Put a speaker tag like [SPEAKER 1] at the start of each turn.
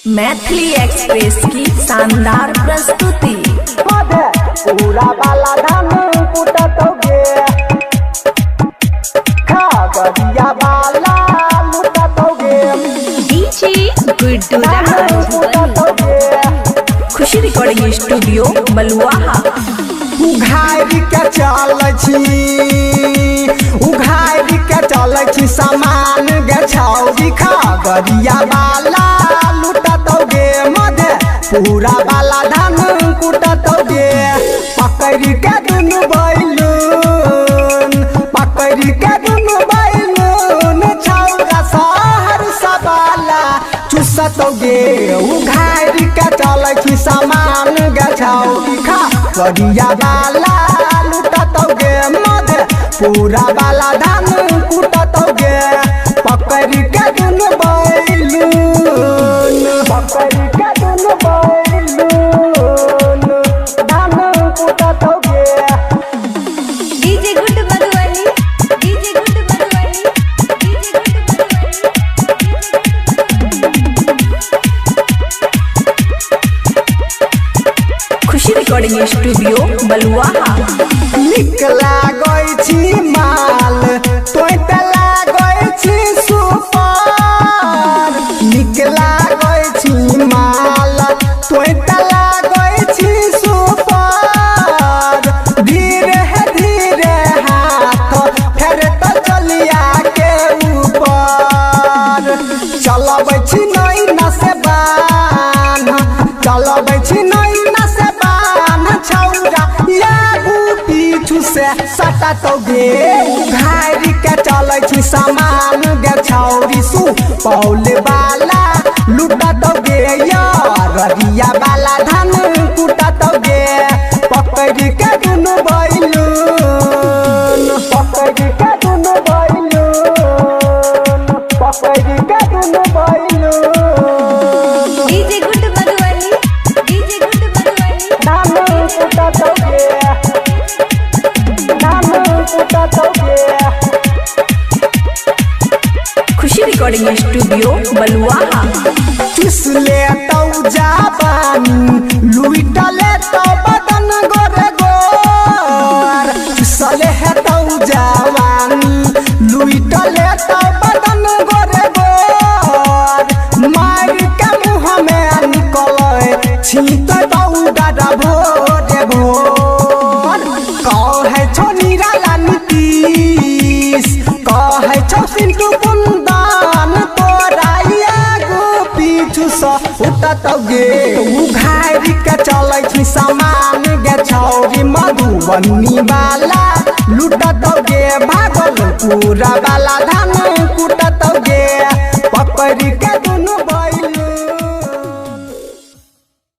[SPEAKER 1] Maithili express की शानदार प्रस्तुति।
[SPEAKER 2] पूरा बाला धान कुटतोगे खगड़िया बाला लुटतोगे
[SPEAKER 1] डीजे गुड्डू
[SPEAKER 2] कुटतोगे
[SPEAKER 1] खुशी रिकॉर्डिंग स्टूडियो बलुआहा।
[SPEAKER 2] उघारी के चल छी सामान गे छौरी खगड़िया बाला लुटतोगे मधे पूरा बाला धान कुटतोगे पकड़ के दुनु बैलून छौरा शहर सबाला चुसतोगे उघारी के चल छी सामान गे छौरी खगड़िया बाला लुटतोगे मधे पूरा बाला धान कुटतोगे पकड़ के दुनु बैलून धान कुटतोगे।
[SPEAKER 1] डीजे गुड्डू मधुबनी खुशी रिकॉर्डिंग स्टूडियो बलुआहा।
[SPEAKER 2] निकला गई छी माल तोय तला गई छी सुपर निकला गई छी माल तोय तला गई छी सुपर धीरे हाथ फेर तो चलिया के ऊपर चलबै छी नई नसे बान छौरा यागू पीछू से सटतोगे उघारी के चलै छी सामान गे छौरी सु पौल बाला लुटतोगे रगिया बाला धान कुटतोगे पकड़ के दुनु बैलून
[SPEAKER 1] डीजे गुड्डू मधुबनी
[SPEAKER 2] धान कुटतोगे
[SPEAKER 1] खुशी रिकॉर्डिंग स्टूडियो बलुआहा।
[SPEAKER 2] चुसले तो जाबानी लुइटले तो बदन गोरे गोर चुसले है तो जवानी लुइटले तो बदन गोरे गोर मार के मुँह में निकले छीत तो दादा भोरे भोर कहे छो निराला नीतीश कहे छो सिंटू कुंदन तोरा पीछू से उठतोगे उघारी के चलै छी सामान गे छौरी मधुबनी बाला लुटतोगे भागलपुर बाला धान कुट